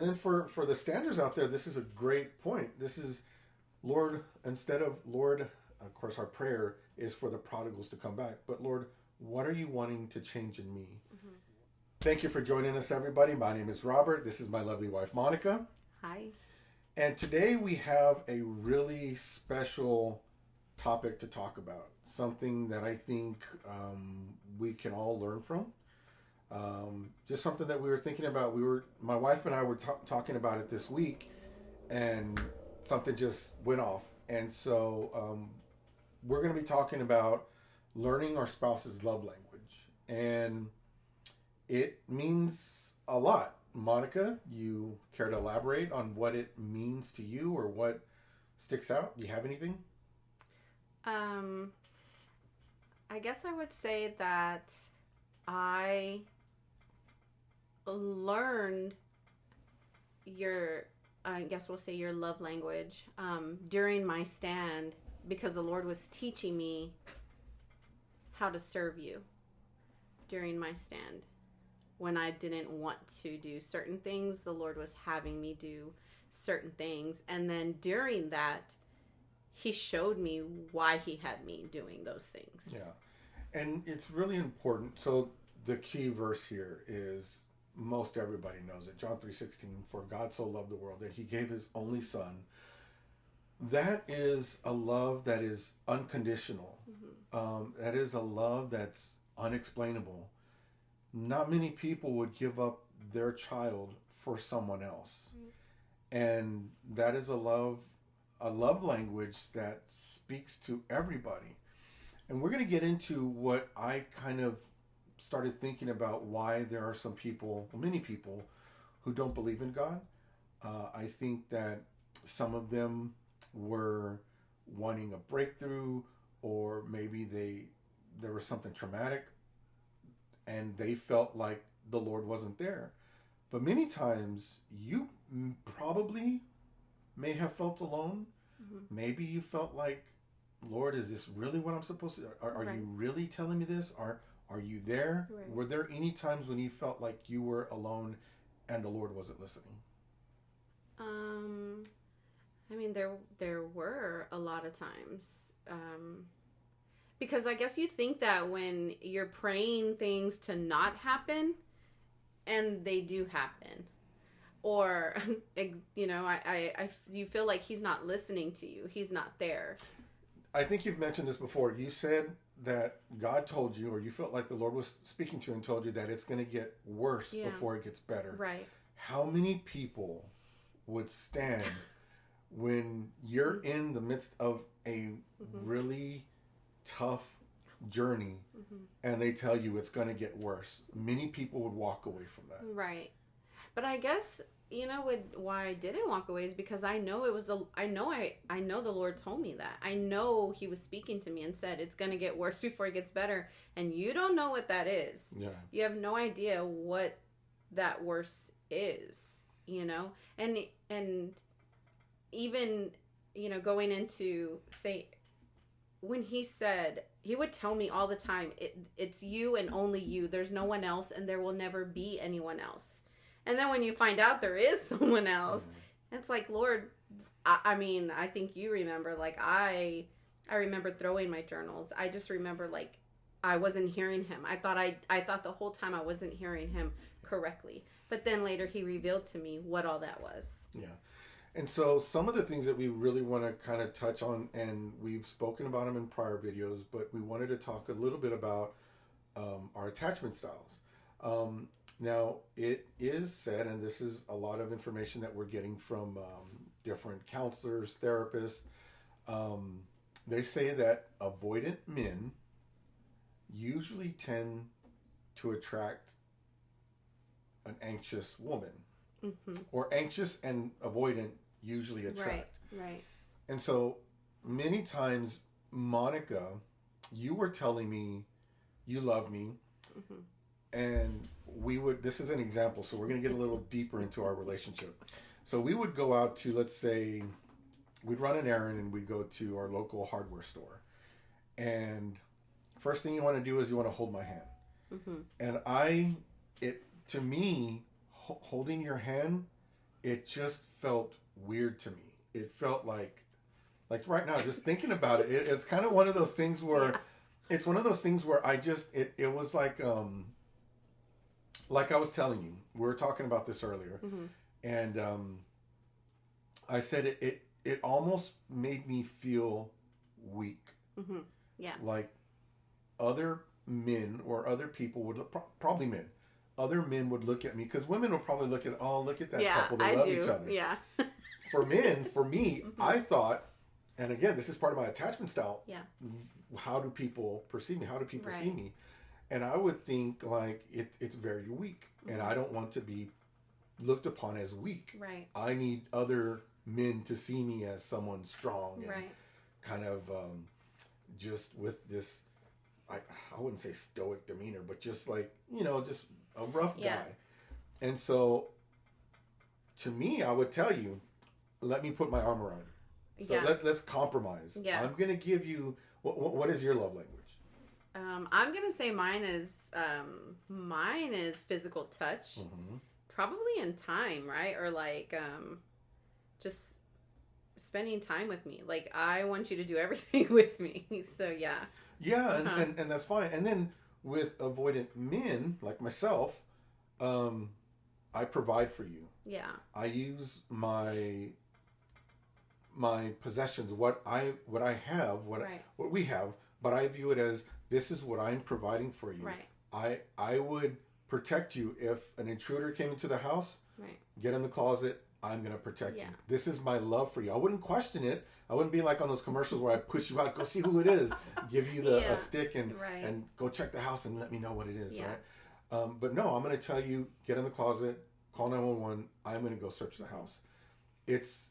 And then for the standards out there, this is a great point. This is Lord, instead of Lord, of course, our prayer is for the prodigals to come back. But Lord, what are you wanting to change in me? Mm-hmm. Thank you for joining us, everybody. My name is Robert. This is my lovely wife, Monica. Hi. And today we have a really special topic to talk about. Something that I think we can all learn from. Just something that we were thinking about. My wife and I were talking about it this week, and something just went off. And so we're going to be talking about learning our spouse's love language. And it means a lot. Monica, you care to elaborate on what it means to you or what sticks out? Do you have anything? I guess I would say that I learned I guess we'll say your love language during my stand, because the Lord was teaching me how to serve you during my stand. When I didn't want to do certain things, the Lord was having me do certain things. And then during that, He showed me why He had me doing those things. Yeah. And it's really important. So the key verse here is, most everybody knows it. John 3:16, for God so loved the world that He gave His only Son. That is a love that is unconditional. Mm-hmm. That is a love that's unexplainable. Not many people would give up their child for someone else. Mm-hmm. And that is a love language that speaks to everybody. And we're going to get into what I kind of started thinking about, why there are some people, many people, who don't believe in God. I think that some of them were wanting a breakthrough, or maybe there was something traumatic and they felt like the Lord wasn't there. But many times you probably may have felt alone. Mm-hmm. Maybe you felt like, Lord, is this really what I'm supposed to do? Are right. You really telling me this? Are you there? Right. Were there any times when you felt like you were alone and the Lord wasn't listening? I mean, there were a lot of times. Because I guess you think that when you're praying things to not happen, and they do happen. Or, you feel like He's not listening to you. He's not there. I think you've mentioned this before. You said that God told you, or you felt like the Lord was speaking to you and told you that it's going to get worse before it gets better. Right. How many people would stand when you're in the midst of a mm-hmm. really tough journey, mm-hmm. and they tell you it's going to get worse? Many people would walk away from that. Right. But I guess, why I didn't walk away is because I know I know the Lord told me that. I know He was speaking to me and said it's going to get worse before it gets better. And you don't know what that is. Yeah. You have no idea what that worse is, and even, going into, say, when He said, He would tell me all the time, it's you and only you. There's no one else, and there will never be anyone else. And then when you find out there is someone else, mm-hmm. it's like, Lord, I mean, I think you remember, like, I remember throwing my journals. I just remember, like, I wasn't hearing Him. I thought the whole time I wasn't hearing Him correctly. But then later He revealed to me what all that was. Yeah. And so some of the things that we really want to kind of touch on, and we've spoken about them in prior videos, but we wanted to talk a little bit about our attachment styles. Now, it is said, and this is a lot of information that we're getting from different counselors, therapists, they say that avoidant men usually tend to attract an anxious woman. Mm-hmm. Or anxious and avoidant usually attract. Right. And so many times, Monica, you were telling me you love me. Mm-hmm. And this is an example, so we're going to get a little deeper into our relationship. So we would go out to, let's say, we'd run an errand and we'd go to our local hardware store. And first thing you want to do is you want to hold my hand. Mm-hmm. And to me, holding your hand it just felt weird to me. It felt like right now, just thinking about it, it's kind of one of those things where, Yeah. it's one of those things where it was like I was telling you, we were talking about this earlier, Mm-hmm. and I said it almost made me feel weak. Mm-hmm. Yeah. Like other men or other people would probably men, other men would look at me, because women will probably look at, oh, look at that Yeah, couple, they I love do. each other. Yeah. For men, for me, Mm-hmm. I thought, and again, this is part of my attachment style. Yeah. How do people perceive me? How do people see Right. me? And I would think like it's very weak, and I don't want to be looked upon as weak. Right. I need other men to see me as someone strong and Right. kind of just with this, I wouldn't say stoic demeanor, but just like, just a rough Yeah. guy. And so to me, I would tell you, let me put my arm around you. So Yeah. let's compromise. Yeah. I'm going to give you, what is your love language? I'm gonna say mine is physical touch, Mm-hmm. probably in time, right? Or like just spending time with me. Like I want you to do everything with me. So yeah. Yeah, Uh-huh. and that's fine. And then with avoidant men like myself, I provide for you. Yeah. I use my possessions, what I have, Right. what we have, but I view it as, this is what I'm providing for you. Right. I would protect you if an intruder came into the house. Right. Get in the closet. I'm going to protect Yeah. you. This is my love for you. I wouldn't question it. I wouldn't be like on those commercials where I push you out, go see who it is, give you Yeah. a stick and Right. and go check the house and let me know what it is, Yeah. right? But no, I'm going to tell you, get in the closet, call 911. I'm going to go search the house. It's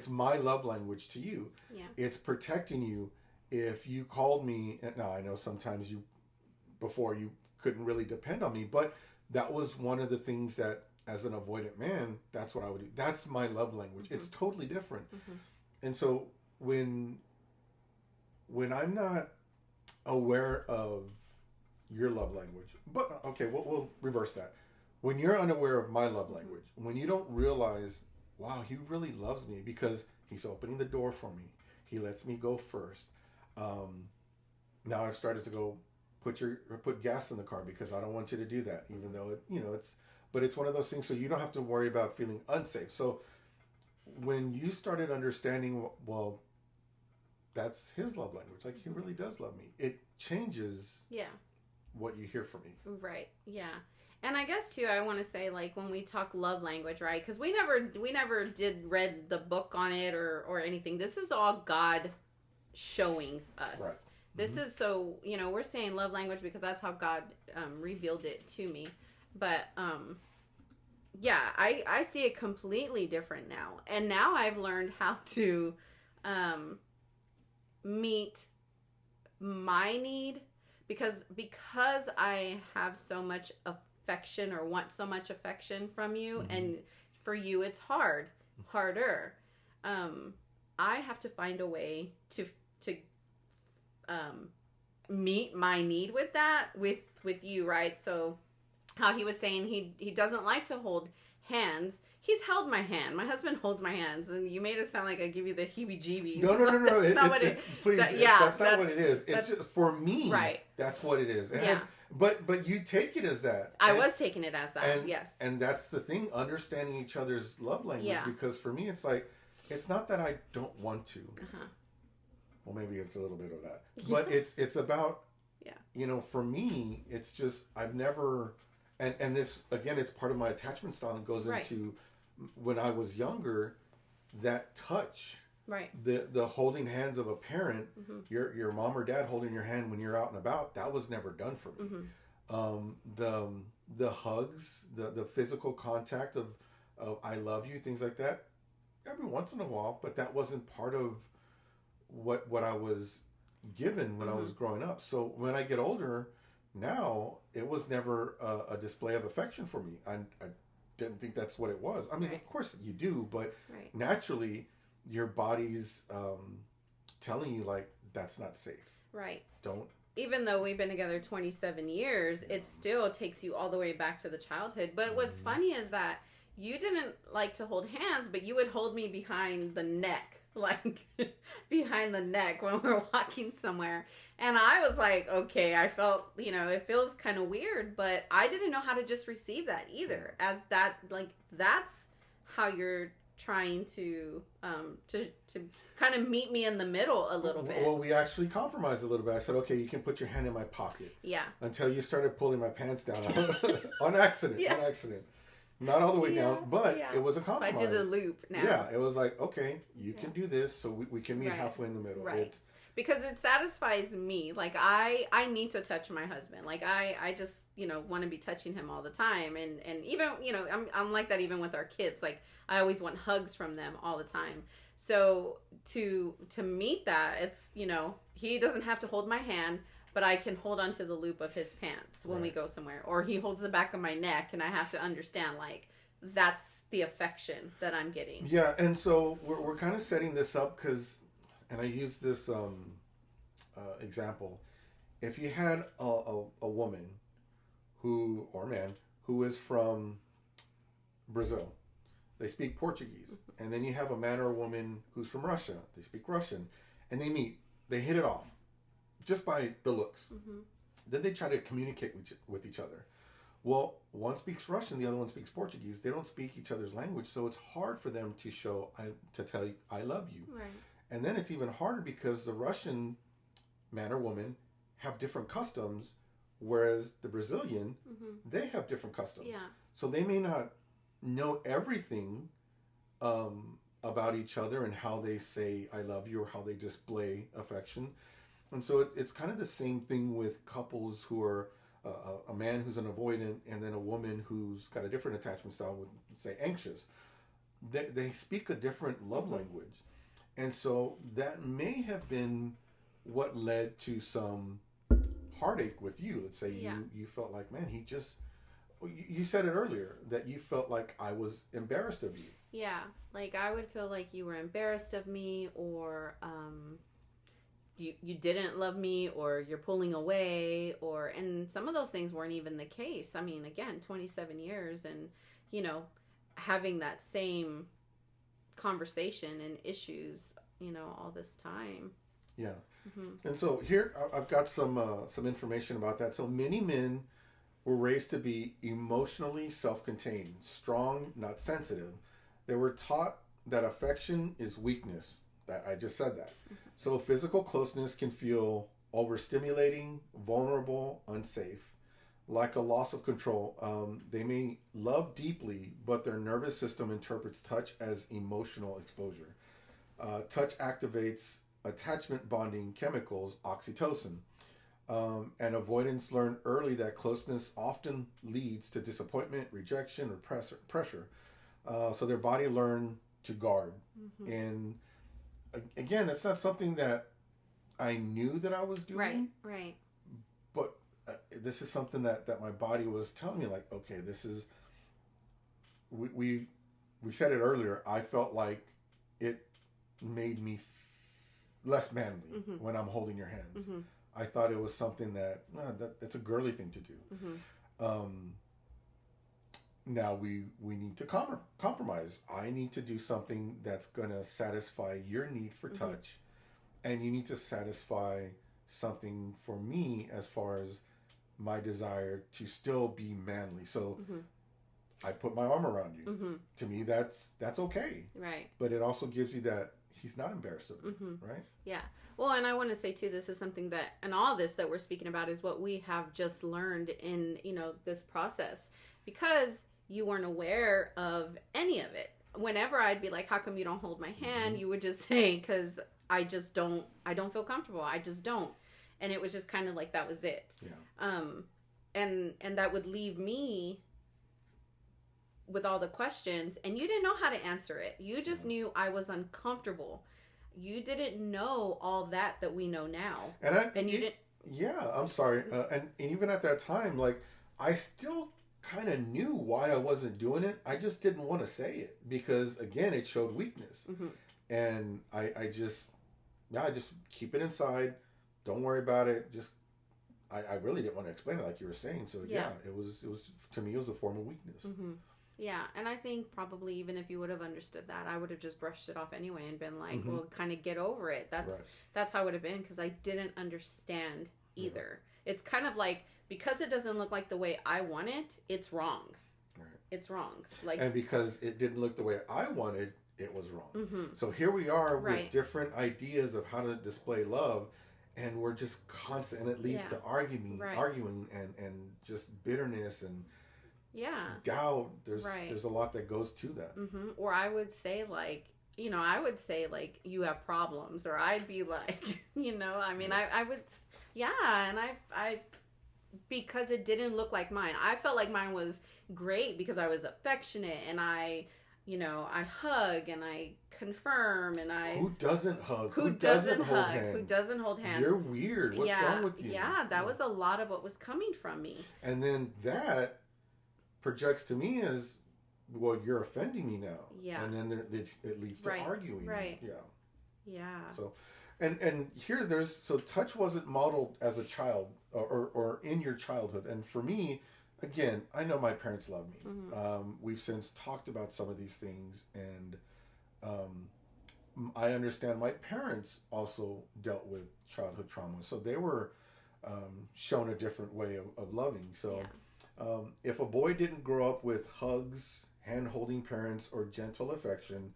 my love language to you. Yeah. It's protecting you. If you called me, now I know sometimes before you couldn't really depend on me, but that was one of the things that, as an avoidant man, that's what I would do. That's my love language. Mm-hmm. It's totally different. Mm-hmm. And so when I'm not aware of your love language, but okay, we'll reverse that. When you're unaware of my love language, when you don't realize, wow, he really loves me because he's opening the door for me, he lets me go first. Now I've started to go put gas in the car because I don't want you to do that, even though but it's one of those things, so you don't have to worry about feeling unsafe. So when you started understanding, well, that's his love language, like he really does love me, it changes Yeah. what you hear from me. Right. Yeah. And I guess too, I want to say, like, when we talk love language, right? Because we never did read the book on it or anything. This is all God showing us. Right. This Mm-hmm. is, so, we're saying love language because that's how God revealed it to me. But yeah, I see it completely different now. And now I've learned how to meet my need, because I have so much affection, or want so much affection from you, Mm-hmm. and for you it's harder. I have to find a way to meet my need with that with you, right? So how he was saying he doesn't like to hold hands. He's held my hand. My husband holds my hands, and you made it sound like I give you the heebie-jeebies. No. That's not what Please, that's not what it is. It's just, for me, right. That's what it is. It Yeah. has, but you take it as that. I was taking it as that. Yes. And that's the thing, understanding each other's love language. Yeah. Because for me, it's like, it's not that I don't want to. Uh-huh. Well, maybe it's a little bit of that, but it's about, for me, it's just, I've never, and this again, it's part of my attachment style, and goes Right. into when I was younger, that touch, Right. the holding hands of a parent, Mm-hmm. your mom or dad holding your hand when you're out and about, that was never done for me. Mm-hmm. The hugs, the physical contact of I love you, things like that, every once in a while, but that wasn't part of what I was given when I was growing up. So when I get older now, it was never a display of affection for me. I didn't think that's what it was. I mean, Right. of course you do, but Right. naturally your body's telling you, like, that's not safe. Right. Don't. Even though we've been together 27 years, it still takes you all the way back to the childhood. But what's funny is that, you didn't like to hold hands, but you would hold me behind the neck, like behind the neck when we're walking somewhere. And I was like, okay, I felt, it feels kind of weird, but I didn't know how to just receive that either. As that, like, that's how you're trying to kind of meet me in the middle a little bit. Well, we actually compromised a little bit. I said, okay, you can put your hand in my pocket. Yeah. Until you started pulling my pants down on accident. Yeah. On accident. Not all the way down, but it was a compromise. So I did the loop now. Yeah, it was like, okay, you can do this, so we can meet halfway in the middle. Right. Because it satisfies me. Like, I need to touch my husband. Like, I just, want to be touching him all the time. And even, I'm like that even with our kids. Like, I always want hugs from them all the time. So to meet that, it's, he doesn't have to hold my hand, but I can hold onto the loop of his pants when we go somewhere. Or he holds the back of my neck, and I have to understand, like, that's the affection that I'm getting. Yeah, and so we're kind of setting this up because, and I use this example. If you had a woman or man who is from Brazil, they speak Portuguese. And then you have a man or a woman who's from Russia, they speak Russian, and they meet, they hit it off just by the looks. Mm-hmm. Then they try to communicate with each other. Well, one speaks Russian, the other one speaks Portuguese. They don't speak each other's language, so it's hard for them to tell you, I love you. Right. And then it's even harder because the Russian man or woman have different customs, whereas the Brazilian, they have different customs. Yeah. So they may not know everything about each other and how they say I love you or how they display affection. And so it's kind of the same thing with couples who are a man who's an avoidant and then a woman who's got a different attachment style, would say anxious. They speak a different love language. And so that may have been what led to some heartache with you. Let's say you felt like, man, you said it earlier, that you felt like I was embarrassed of you. Yeah, like I would feel like you were embarrassed of me, or you didn't love me, or you're pulling away, and some of those things weren't even the case. I mean, again, 27 years and, having that same conversation and issues, all this time. Yeah. Mm-hmm. And so here I've got some information about that. So many men were raised to be emotionally self-contained, strong, not sensitive. They were taught that affection is weakness. That I just said that. Mm-hmm. So physical closeness can feel overstimulating, vulnerable, unsafe, like a loss of control. They may love deeply, but their nervous system interprets touch as emotional exposure. Touch activates attachment bonding chemicals, oxytocin. And avoidants learn early that closeness often leads to disappointment, rejection, or pressure. So their body learn to guard. Mm-hmm. And again, that's not something that I knew that I was doing. Right. But this is something that my body was telling me, like, okay, this is... We said it earlier. I felt like it made me less manly when I'm holding your hands. Mm-hmm. I thought it was something that's a girly thing to do. Mm-hmm. Now we need to compromise. I need to do something that's going to satisfy your need for touch, and you need to satisfy something for me as far as my desire to still be manly. So I put my arm around you. Mm-hmm. To me, that's okay. Right. But it also gives you that he's not embarrassed of me, right? Yeah. Well, and I want to say too, this is something that, and all this that we're speaking about is what we have just learned in, this process, because you weren't aware of any of it. Whenever I'd be like, how come you don't hold my hand? You would just say, because I don't feel comfortable. I just don't. And it was just kind of like, that was it. Yeah. And that would leave me with all the questions, and you didn't know how to answer it. You just knew I was uncomfortable. You didn't know all that we know now. And you didn't. Yeah, I'm sorry. And even at that time, like, I still kind of knew why I wasn't doing it. I just didn't want to say it because, again, it showed weakness. Mm-hmm. And I just keep it inside. Don't worry about it. I really didn't want to explain it like you were saying. So yeah, it was to me, it was a form of weakness. Mm-hmm. Yeah, and I think probably even if you would have understood that, I would have just brushed it off anyway and been like, Mm-hmm. "Well, kind of get over it." Right. That's how it would have been because I didn't understand Yeah. either. It's kind of like because it doesn't look like the way I want it, it's wrong. Right. It's wrong. Like, And because it didn't look the way I wanted, it was wrong. mm-hmm. So here we are with Right. different ideas of how to display love, and we're just constant, and it leads Yeah. to arguing, Right. and just bitterness and Yeah. doubt. There's Right. there's a lot that goes to that. Mm-hmm. Or I would say like, I would say like you have problems, or I'd be like, I mean, Yes. I would, yeah, and I because it didn't look like mine. I felt like mine was great because I was affectionate and I hug and I confirm and I. Who doesn't hug? Who doesn't hold hug? hands? Who doesn't hold hands? You're weird. What's yeah, wrong with you? Yeah, that was a lot of what was coming from me. And then that projects to me as, well, you're offending me now. Yeah. And then it leads to Right. arguing. Right. Yeah. Yeah. So, and here touch wasn't modeled as a child or in your childhood. And for me, again, I know my parents love me. Mm-hmm. We've since talked about some of these things, and I understand my parents also dealt with childhood trauma, so they were shown a different way of loving. So, if a boy didn't grow up with hugs, hand-holding parents, or gentle affection,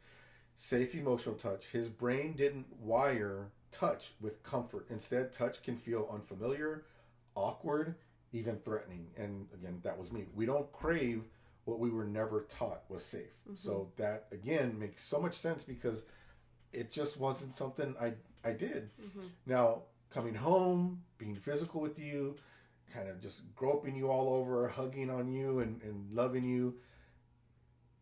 safe emotional touch, his brain didn't wire touch with comfort. Instead, touch can feel unfamiliar, awkward, even threatening. And again, that was me. We don't crave what we were never taught was safe. Mm-hmm. So that again makes so much sense because it just wasn't something I did. Mm-hmm. Now, coming home, being physical with you, kind of just groping you all over, hugging on you and loving you.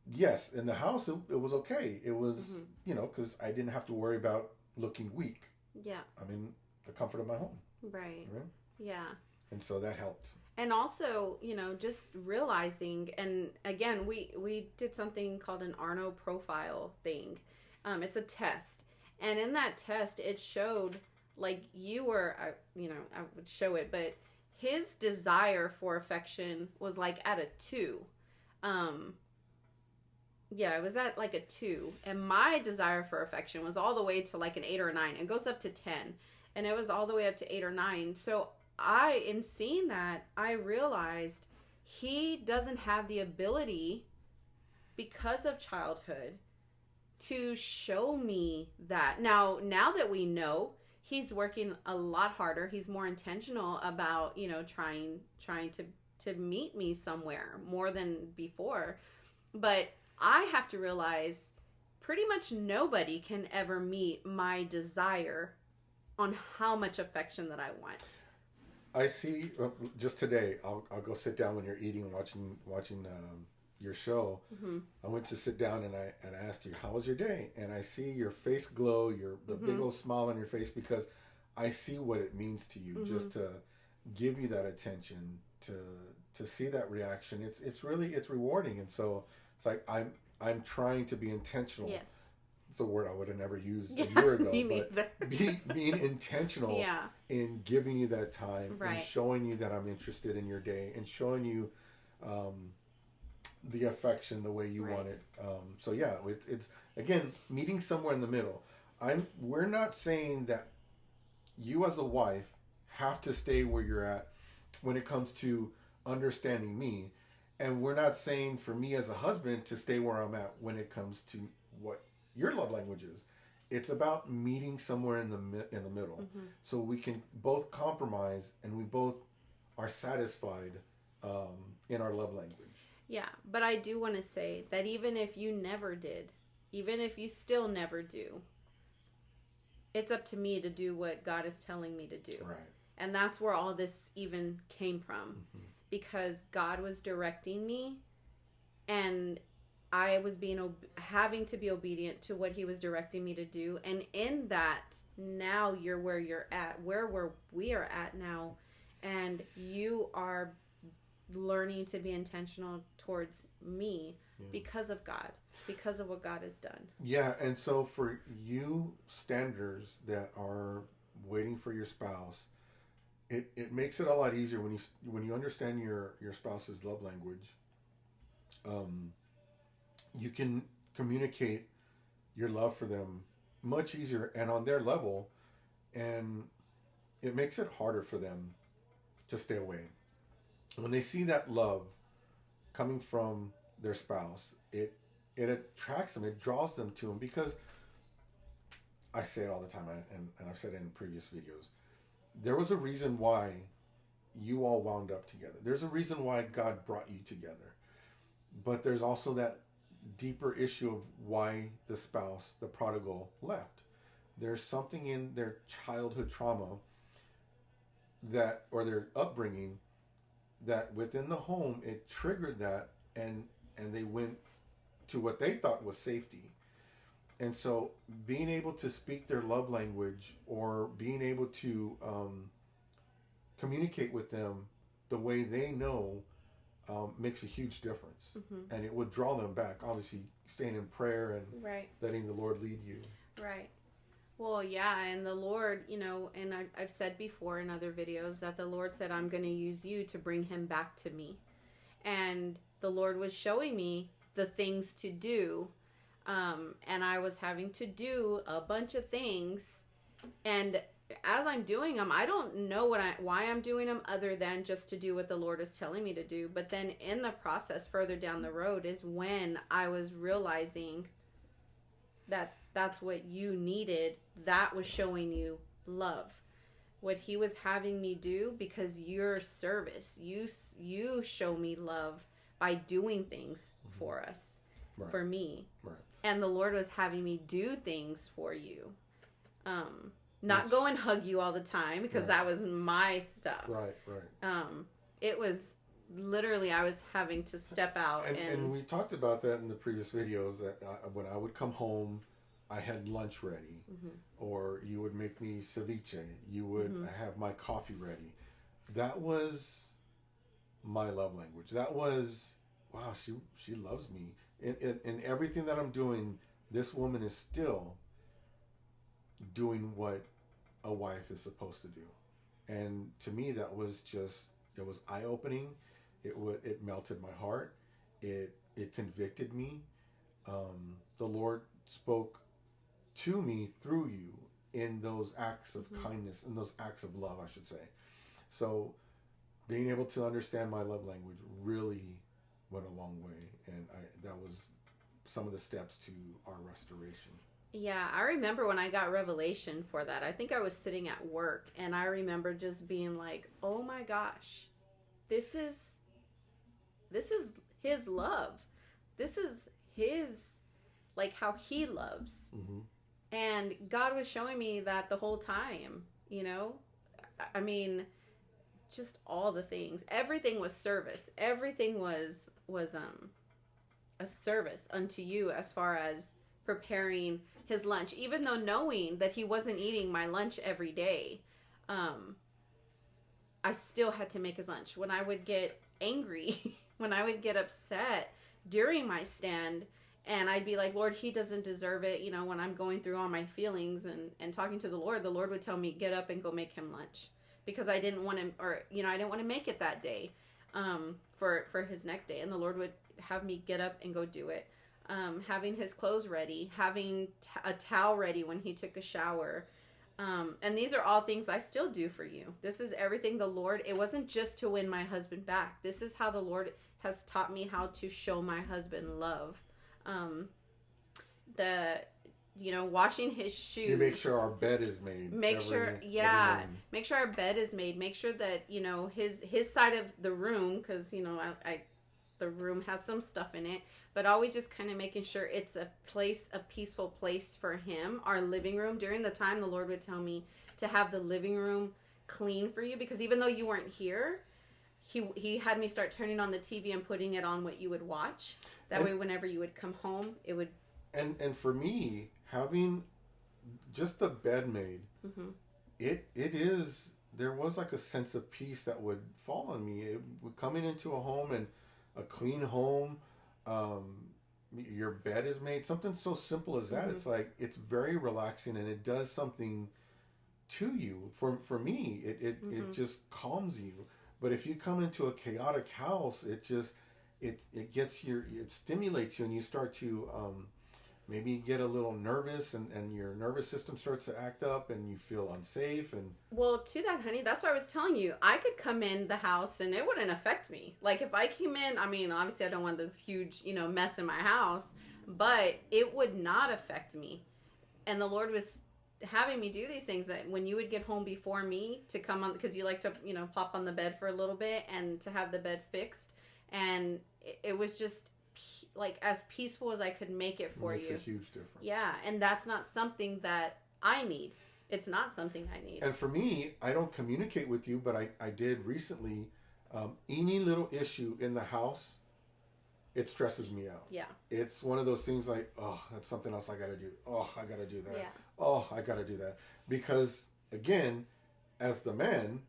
Yes, in the house, it was okay. It was, because I didn't have to worry about looking weak. Yeah. I'm in the comfort of my home. Right. Right? Yeah. And so that helped. And also, just realizing, and again, we did something called an Arno profile thing. It's a test. And in that test, it showed, like, you were, I would show it, but his desire for affection was, like, at a 2. Yeah, it was at, like, a 2. And my desire for affection was all the way to, like, an 8 or a 9. It goes up to 10. And it was all the way up to 8 or 9. So in seeing that, I realized he doesn't have the ability, because of childhood, to show me that. Now that we know, he's working a lot harder. He's more intentional about, trying to meet me somewhere more than before. But I have to realize pretty much nobody can ever meet my desire on how much affection that I want. I see. Just today, I'll go sit down when you're eating, watching your show. Mm-hmm. I went to sit down and I asked you, "How was your day?" And I see your face glow, the big old smile on your face, because I see what it means to you, just to give you that attention, to see that reaction. It's rewarding, and so it's like I'm trying to be intentional. Yes. It's a word I would have never used a year ago, but being intentional in giving you that time, and showing you that I'm interested in your day, and showing you the affection the way you want it. So yeah, it's again meeting somewhere in the middle. We're not saying that you as a wife have to stay where you're at when it comes to understanding me, and we're not saying for me as a husband to stay where I'm at when it comes to what your love language is. It's about meeting somewhere in the middle, so we can both compromise and we both are satisfied in our love language. Yeah, but I do want to say that even if you never did, even if you still never do, it's up to me to do what God is telling me to do. Right. And that's where all this even came from, because God was directing me, and I was having to be obedient to what he was directing me to do. And in that, now you're where you're at, where we are at now. And you are learning to be intentional towards me because of God, because of what God has done. Yeah. And so for you standers that are waiting for your spouse, it makes it a lot easier when you understand your spouse's love language. you can communicate your love for them much easier and on their level, and it makes it harder for them to stay away. When they see that love coming from their spouse, it attracts them, it draws them to them, because I say it all the time, and I've said it in previous videos. There was a reason why you all wound up together. There's a reason why God brought you together. But there's also that deeper issue of why the spouse, the prodigal, left. There's something in their childhood trauma that, or their upbringing, that within the home it triggered that, and they went to what they thought was safety. And so being able to speak their love language, or being able to communicate with them the way they know, makes a huge difference. And it would draw them back. Obviously, staying in prayer and Right. letting the Lord lead you. Right. Well, yeah, and the Lord, and I've said before in other videos that the Lord said, I'm going to use you to bring him back to me. And the Lord was showing me the things to do. And I was having to do a bunch of things. And as I'm doing them, I don't know why I'm doing them, other than just to do what the Lord is telling me to do. But then in the process, further down the road, is when I was realizing that that's what you needed. That was showing you love. What he was having me do, because your service, you show me love by doing things for us, Right. for me. Right. And the Lord was having me do things for you. Not go and hug you all the time, because that was my stuff. Right. It was literally, I was having to step out. And we talked about that in the previous videos, that when I would come home, I had lunch ready, or you would make me ceviche, you would have my coffee ready. That was my love language. That was, wow, she loves me. In everything that I'm doing, this woman is still doing what a wife is supposed to do. And to me, that was just, it was eye-opening. It melted my heart. It convicted me. The Lord spoke to me through you in those acts of kindness, in those acts of love, I should say. So being able to understand my love language really went a long way, and that was some of the steps to our restoration. Yeah, I remember when I got revelation for that. I think I was sitting at work, and I remember just being like, oh my gosh, this is his love. This is his, like, how he loves. And God was showing me that the whole time, I mean, just all the things. Everything was service. Everything was a service unto you, as far as preparing his lunch. Even though knowing that he wasn't eating my lunch every day, I still had to make his lunch. When I would get angry, when I would get upset during my stand, and I'd be like, Lord, he doesn't deserve it. When I'm going through all my feelings and talking to the Lord would tell me, get up and go make him lunch. Because I didn't want to, I didn't want to make it that day, for his next day. And the Lord would have me get up and go do it. Having his clothes ready, having a towel ready when he took a shower. And these are all things I still do for you. This is everything the Lord, it wasn't just to win my husband back. This is how the Lord has taught me how to show my husband love. Washing his shoes. You make sure our bed is made. Make sure our bed is made. Make sure that, his side of the room, because, the room has some stuff in it, but always just kind of making sure it's a peaceful place for him. Our living room, during the time, the Lord would tell me to have the living room clean for you, because even though you weren't here, he had me start turning on the TV and putting it on what you would watch. That way, whenever you would come home, it would. And for me, having just the bed made, there was like a sense of peace that would fall on me. Coming into a home, and a clean home, your bed is made, something so simple as that. It's like, it's very relaxing, and it does something to you. For me, it just calms you. But if you come into a chaotic house, it it stimulates you, and you start to maybe get a little nervous, and your nervous system starts to act up, and you feel unsafe. And well, to that, honey, that's what I was telling you. I could come in the house and it wouldn't affect me. Like if I came in, I mean, obviously I don't want this huge, mess in my house, but it would not affect me. And the Lord was having me do these things that when you would get home before me to come on, because you like to, plop on the bed for a little bit and to have the bed fixed. And it was just like as peaceful as I could make it for you. It makes a huge difference. Yeah, and that's not something that I need. It's not something I need. And for me, I don't communicate with you, but I did recently. Any little issue in the house, it stresses me out. Yeah. It's one of those things like, oh, that's something else I got to do. Oh, I got to do that. Yeah. Oh, I got to do that. Because, again, as the man,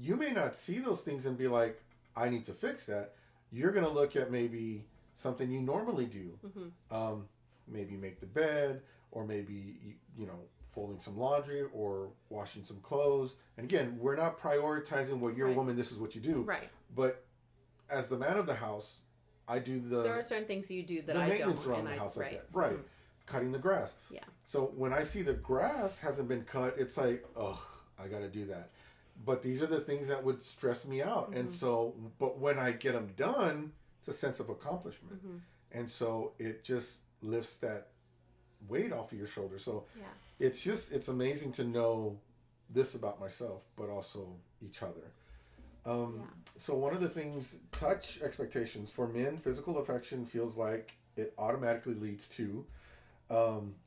you may not see those things and be like, I need to fix that. You're going to look at maybe something you normally do. Mm-hmm. Maybe make the bed, or maybe, folding some laundry or washing some clothes. And again, we're not prioritizing, well, you're a woman, this is what you do. Right. But as the man of the house, I do there are certain things you do that I don't. The maintenance around the house like that. Right. Mm-hmm. Cutting the grass. Yeah. So when I see the grass hasn't been cut, it's like, oh, I got to do that. But these are the things that would stress me out. Mm-hmm. And so, but when I get them done, it's a sense of accomplishment. Mm-hmm. And so it just lifts that weight off of your shoulder. So it's amazing to know this about myself, but also each other. So one of the things, touch expectations for men, physical affection feels like it automatically leads to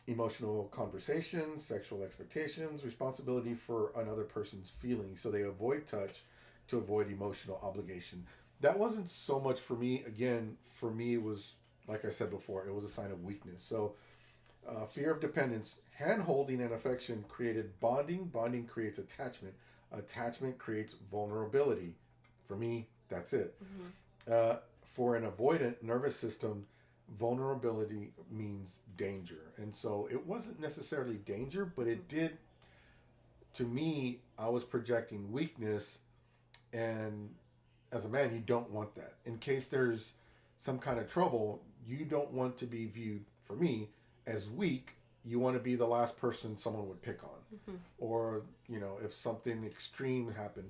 emotional conversations, sexual expectations, responsibility for another person's feelings. So they avoid touch to avoid emotional obligation. That wasn't so much for me. Again, for me, it was, like I said before, it was a sign of weakness. So fear of dependence, hand-holding and affection created bonding. Bonding creates attachment. Attachment creates vulnerability. For me, that's it. Mm-hmm. For an avoidant nervous system, vulnerability means danger. And so it wasn't necessarily danger, but it did, to me, I was projecting weakness. And as a man, you don't want that. In case there's some kind of trouble, you don't want to be viewed, for me, as weak. You want to be the last person someone would pick on. Mm-hmm. Or, if something extreme happened.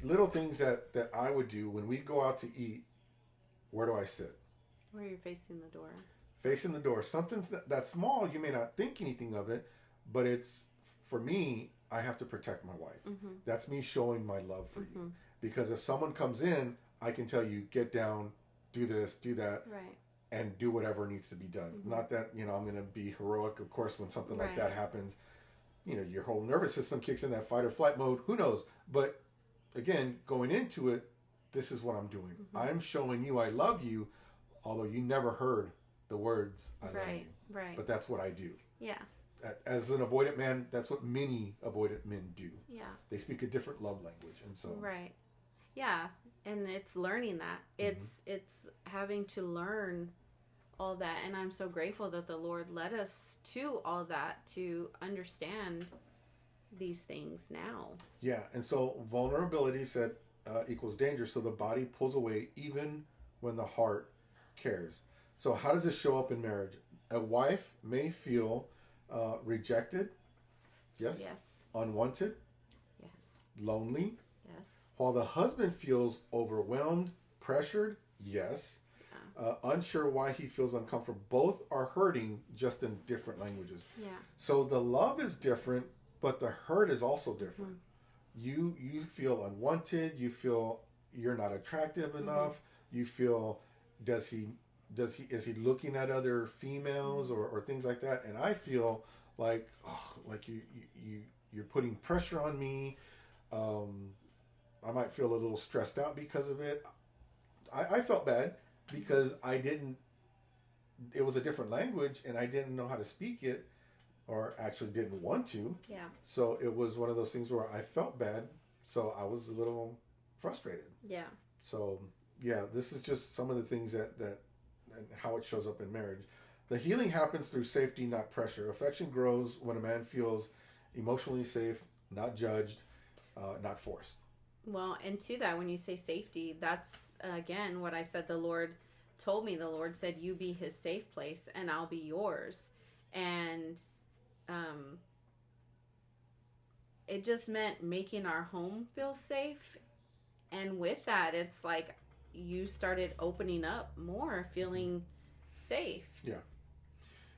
Little things that I would do when we go out to eat, where do I sit? Where you're facing the door. Facing the door. Something that's small, you may not think anything of it, but it's, for me, I have to protect my wife. Mm-hmm. That's me showing my love for you. Because if someone comes in, I can tell you, get down, do this, do that. Right. And do whatever needs to be done. Mm-hmm. Not that, I'm going to be heroic. Of course, when something like that happens, your whole nervous system kicks in that fight or flight mode. Who knows? But again, going into it, this is what I'm doing. Mm-hmm. I'm showing you I love you, although you never heard the words I love you. Right. But that's what I do. Yeah. As an avoidant man, that's what many avoidant men do. Yeah. They speak a different love language. And so. Right. Yeah. And it's learning that. It's having to learn all that, and I'm so grateful that the Lord led us to all that to understand these things now. Yeah, and so vulnerability said equals danger. So the body pulls away even when the heart cares. So how does this show up in marriage? A wife may feel rejected. Yes. Yes. Unwanted. Yes. Lonely. Yes. While the husband feels overwhelmed, pressured. Yes. Unsure why he feels uncomfortable. Both are hurting, just in different languages. Yeah. So the love is different, but the hurt is also different. Mm-hmm. You feel unwanted. You feel you're not attractive enough. You feel is he looking at other females or things like that? And I feel like you're putting pressure on me. I might feel a little stressed out because of it. I felt bad. Because it was a different language and I didn't know how to speak it, or actually didn't want to. Yeah. So it was one of those things where I felt bad, so I was a little frustrated. Yeah. So yeah, this is just some of the things that and how it shows up in marriage. The healing happens through safety, not pressure. Affection grows when a man feels emotionally safe, not judged, not forced. Well, and to that, when you say safety, that's, again, what I said the Lord told me, the Lord said, you be his safe place and I'll be yours. And um, it just meant making our home feel safe. And with that, it's like you started opening up more, feeling safe. Yeah.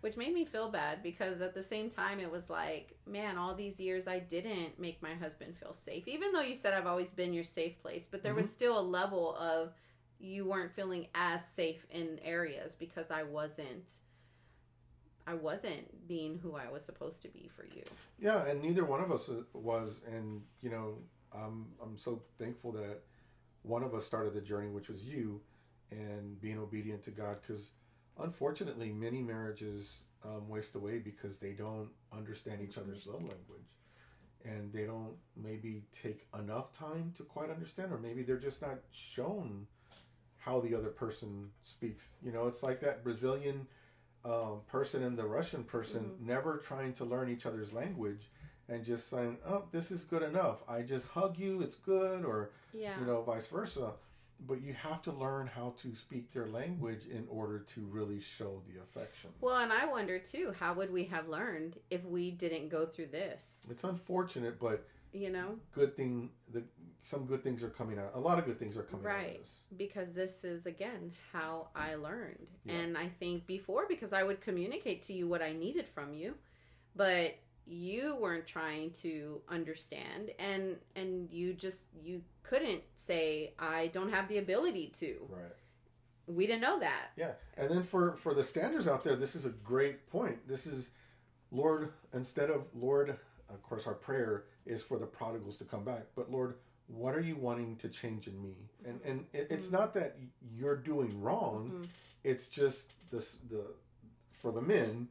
Which made me feel bad because at the same time, it was like, man, all these years I didn't make my husband feel safe. Even though you said I've always been your safe place, but there was still a level of you weren't feeling as safe in areas because I wasn't being who I was supposed to be for you. Yeah, and neither one of us was. And you know, I'm so thankful that one of us started the journey, which was you, and being obedient to God. Because unfortunately, many marriages waste away because they don't understand each other's love language, and they don't maybe take enough time to quite understand, or maybe they're just not shown how the other person speaks. You know, it's like that Brazilian person and the Russian person never trying to learn each other's language and just saying, oh, this is good enough. I just hug you, it's good, or, you know, vice versa. But you have to learn how to speak their language in order to really show the affection. Well, and I wonder, too, how would we have learned if we didn't go through this? It's unfortunate, but, you know, some good things are coming out. A lot of good things are coming out of this. Because this is, again, how I learned. Yeah. And I think before, because I would communicate to you what I needed from you, but you weren't trying to understand, and you couldn't say, I don't have the ability to. Right. We didn't know that. Yeah. And then for the standards out there, this is a great point. This is, Lord, instead of, Lord, of course, our prayer is for the prodigals to come back, but Lord, what are you wanting to change in me? And it's not that you're doing wrong. It's just for the men,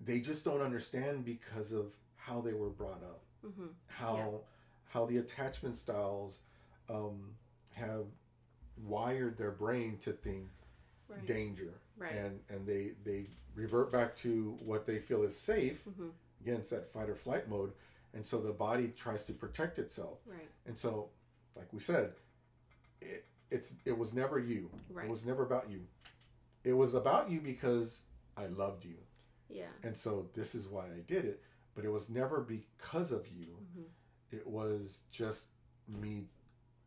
they just don't understand because of how they were brought up, how the attachment styles have wired their brain to think danger, and they revert back to what they feel is safe. Again, it's that fight or flight mode. And so the body tries to protect itself. Right. And so, like we said, it was never you. Right. It was never about you. It was about you because I loved you. Yeah. And so this is why I did it. But it was never because of you. It was just me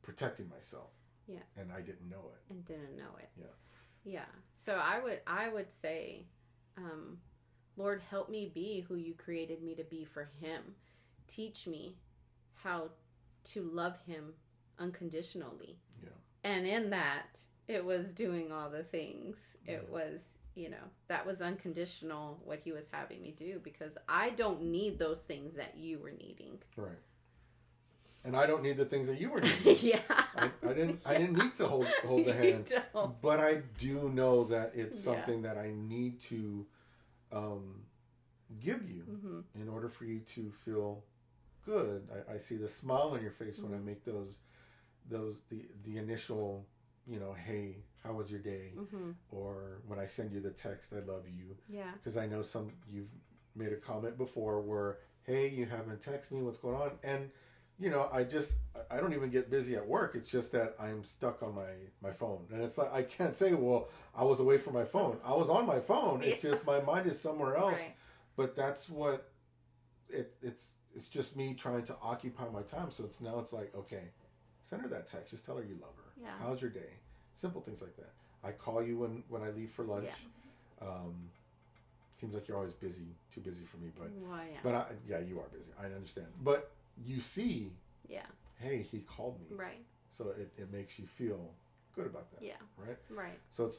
protecting myself. Yeah. And I didn't know it. And didn't know it. Yeah. Yeah. So I would say, Lord, help me be who you created me to be for him. Teach me how to love him unconditionally. Yeah. And in that, it was doing all the things. It was, you know, that was unconditional what he was having me do, because I don't need those things that you were needing. Right. And I don't need the things that you were needing. I didn't need to hold the hand. But I do know that it's something that I need to give you in order for you to feel good. I see the smile on your face when I make the initial, you know, hey, how was your day? Or when I send you the text, I love you. Yeah. Because I know you've made a comment before where, hey, you haven't texted me, what's going on? And, you know, I don't even get busy at work. It's just that I'm stuck on my phone. And it's like, I can't say, well, I was away from my phone. I was on my phone. It's just my mind is somewhere else. Right. But that's what it's just me trying to occupy my time. So it's like, okay, send her that text. Just tell her you love her. Yeah. How's your day? Simple things like that. I call you when I leave for lunch. Yeah. Seems like you're always busy, too busy for me, but you are busy. I understand. But you see, hey, he called me. Right. So it makes you feel good about that. Yeah. Right? Right. So it's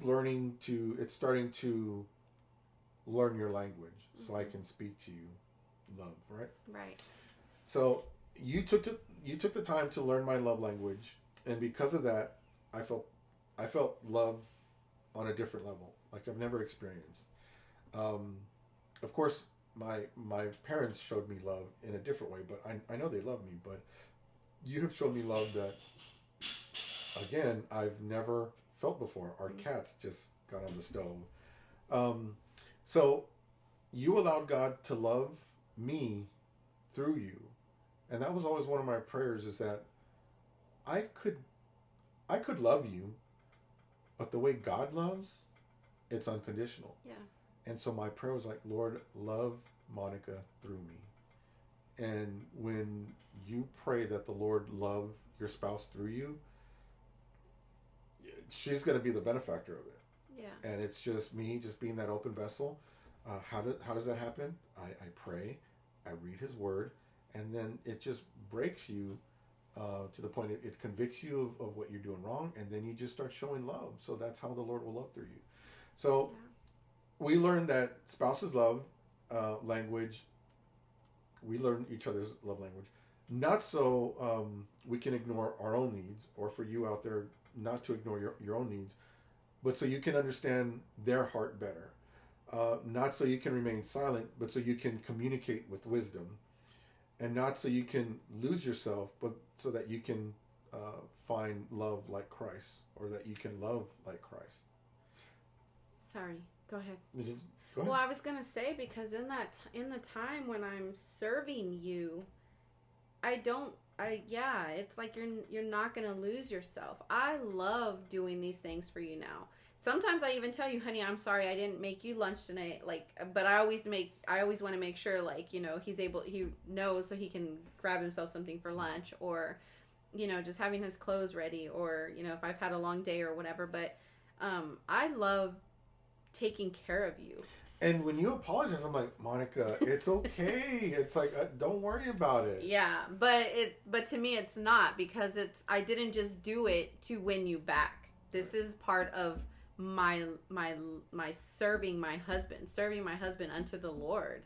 starting to learn your language so I can speak to you love, right? Right. So you took the time to learn my love language, and because of that, I felt love on a different level, like I've never experienced. Of course, my parents showed me love in a different way, but I know they love me, but you have shown me love that, again, I've never felt before. Our cats just got on the stove. So you allowed God to love me through you. And that was always one of my prayers, is that I could love you, But the way God loves, it's unconditional. Yeah. And so my prayer was like, Lord, love Monica through me. And when you pray that the Lord love your spouse through you, she's going to be the benefactor of it. Yeah. And it's just me, just being that open vessel. How does that happen? I pray, I read His Word, and then it just breaks you to the point it convicts you of what you're doing wrong, and then you just start showing love. So that's how the Lord will love through you. So we learned that spouses love language. We learn each other's love language. Not so we can ignore our own needs, or for you out there not to ignore your own needs, but so you can understand their heart better. Not so you can remain silent, but so you can communicate with wisdom. And not so you can lose yourself, but so that you can find love like Christ, or that you can love like Christ. Sorry, go ahead. Go ahead. Well, I was gonna say, because in the time when I'm serving you, it's like you're not gonna lose yourself. I love doing these things for you now. Sometimes I even tell you, honey, I'm sorry I didn't make you lunch tonight. Like, but I always want to make sure, like, you know, he knows so he can grab himself something for lunch, or, you know, just having his clothes ready, or, you know, if I've had a long day or whatever. But I love taking care of you. And when you apologize, I'm like, Monica, it's okay. It's like, don't worry about it. Yeah, but to me it's not, because I didn't just do it to win you back. This is part of my serving my husband unto the Lord.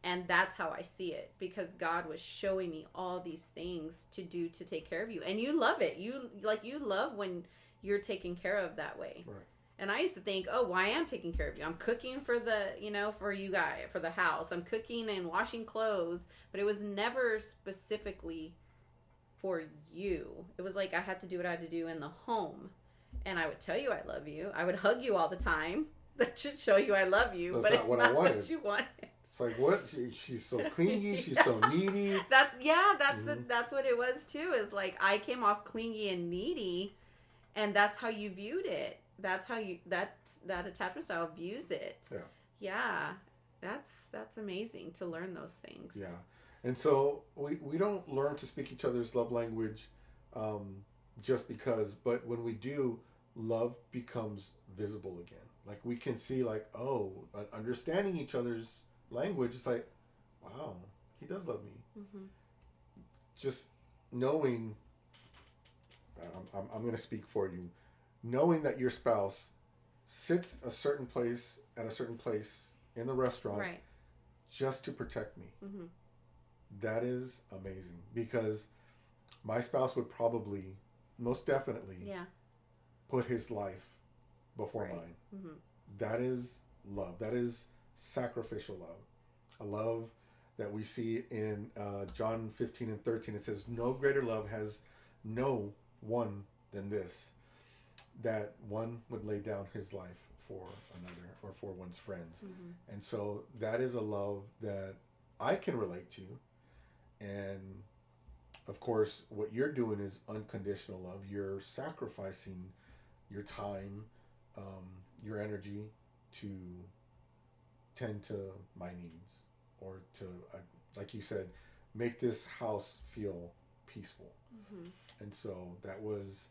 And that's how I see it, because God was showing me all these things to do to take care of you. And you love it. You love when you're taken care of that way. Right. And I used to think, oh, well, I am taking care of you. I'm cooking for for you guys, for the house. I'm cooking and washing clothes. But it was never specifically for you. It was like I had to do what I had to do in the home. And I would tell you I love you. I would hug you all the time. That should show you I love you. That's but not it's what not I wanted. what you wanted. It's like, what? She's so clingy. She's so needy. That's what it was too. Is like I came off clingy and needy, and that's how you viewed it. That's how that attachment style views it. Yeah. Yeah. That's amazing to learn those things. Yeah. And so we don't learn to speak each other's love language just because, but when we do, love becomes visible again. Like we can see, like, oh, understanding each other's language. It's like, wow, he does love me. Mm-hmm. Just knowing, I'm going to speak for you, knowing that your spouse sits a certain place at a certain place in the restaurant, right, just to protect me. Mm-hmm. That is amazing, because my spouse would probably, most definitely, put his life before mine. Mm-hmm. That is love. That is sacrificial love. A love that we see in John 15:13. It says, no greater love has no one than this, that one would lay down his life for another, or for one's friends. Mm-hmm. And so that is a love that I can relate to. And of course, what you're doing is unconditional love. You're sacrificing your time, your energy to tend to my needs, or to, like you said, make this house feel peaceful. Mm-hmm. And so that was,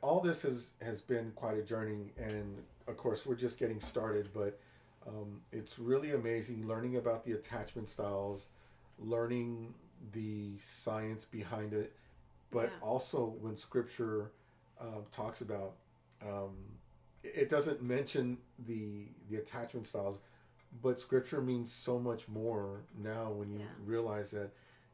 all this has been quite a journey. And of course, we're just getting started, but it's really amazing learning about the attachment styles, learning the science behind it, but also when Scripture talks about, it doesn't mention the attachment styles, but Scripture means so much more now when you realize that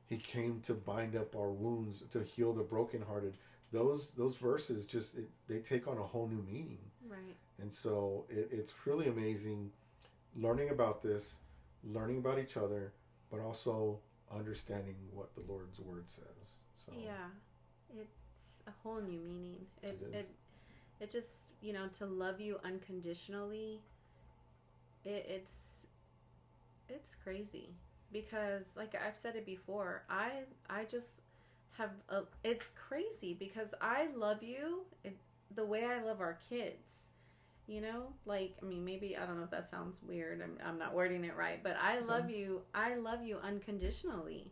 He came to bind up our wounds, to heal the brokenhearted. Those verses just they take on a whole new meaning. Right. And so it's really amazing learning about this, learning about each other, but also understanding what the Lord's Word says. So it's a whole new meaning. It just, to love you unconditionally. It's crazy, because like I've said it before, I just have it's crazy because I love you the way I love our kids. You know, like, I mean, maybe, I don't know if that sounds weird. I'm not wording it right, but I love you. I love you unconditionally.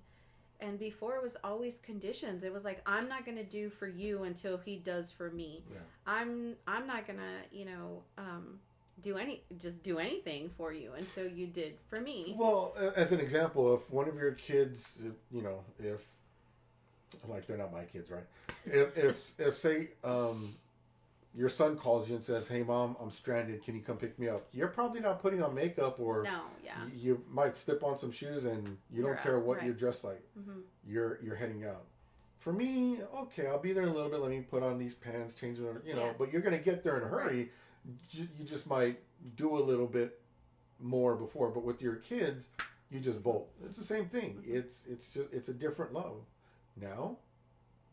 And before it was always conditions. It was like, I'm not going to do for you until he does for me. Yeah. I'm not going to, do anything for you until you did for me. Well, as an example, if one of your kids, if like they're not my kids, right? If say your son calls you and says, "Hey, mom, I'm stranded. Can you come pick me up?" You're probably not putting on makeup, or No, yeah. you might slip on some shoes, and you don't care what you're dressed like. Mm-hmm. You're heading out. For me, okay, I'll be there in a little bit. Let me put on these pants, change it, But you're gonna get there in a hurry. Right. You just might do a little bit more before. But with your kids, you just bolt. It's the same thing. Mm-hmm. It's a different love. Now,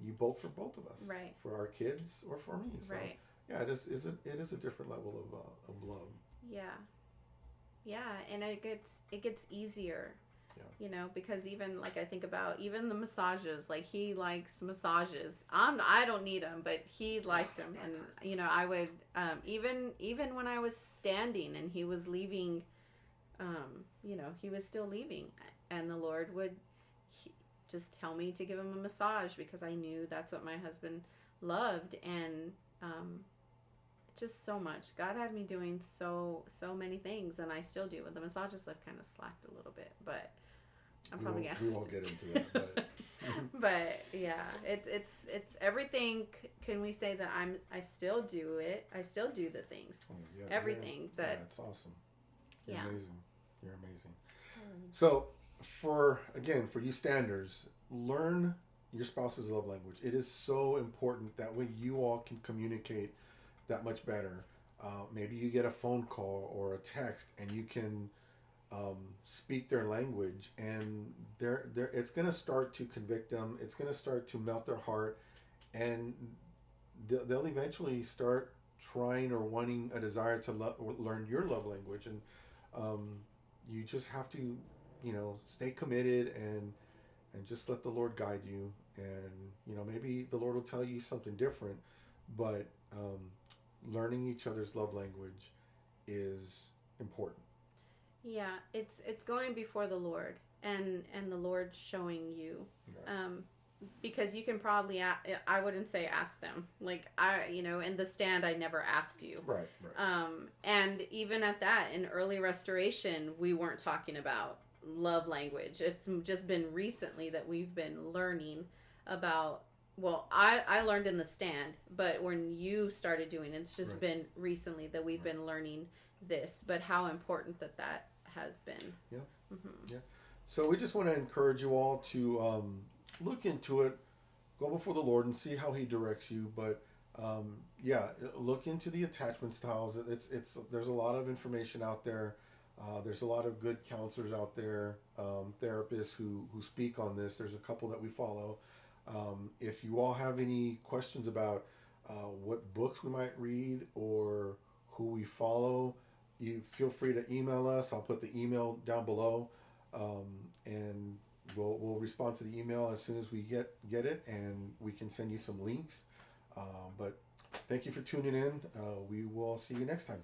you bolt for both of us, right? For our kids or for me, so. Right. Yeah, it is a different level of love. Yeah, and it gets easier. Yeah. Because even like I think about even the massages, like he likes massages. I don't need them, but he liked them, and I would even when I was standing and he was leaving, he was still leaving, and the Lord would just tell me to give him a massage because I knew that's what my husband loved, and just so much. God had me doing so many things, and I still do. The massages have kind of slacked a little bit, but we won't get into that. But, but yeah, it's everything. Can we say that I still do it? I still do the things. Everything. Yeah, it's awesome. You're amazing. You're amazing. Mm. So for you standers, learn your spouse's love language. It is so important. That way you all can communicate that much better. Maybe you get a phone call or a text and you can speak their language, and it's going to start to convict them. It's going to start to melt their heart, and they'll eventually start trying or wanting a desire to learn your love language. And you just have to, stay committed and just let the Lord guide you. And maybe the Lord will tell you something different, but learning each other's love language is important. Yeah, it's going before the Lord, and the Lord showing you, right. Because you can probably I wouldn't say ask them, like in the stand I never asked you, right. And even at that, in early restoration, we weren't talking about love language. It's just been recently that we've been learning about. Well, I learned in the stand, but when you started doing it, it's just right. been recently that we've been learning this, but how important that has been. Yeah. Mm-hmm. Yeah. So we just want to encourage you all to look into it, go before the Lord and see how He directs you. But look into the attachment styles. It's there's a lot of information out there. There's a lot of good counselors out there, therapists who speak on this. There's a couple that we follow. If you all have any questions about what books we might read or who we follow, you feel free to email us. I'll put the email down below, and we'll respond to the email as soon as we get it, and we can send you some links. But thank you for tuning in. We will see you next time.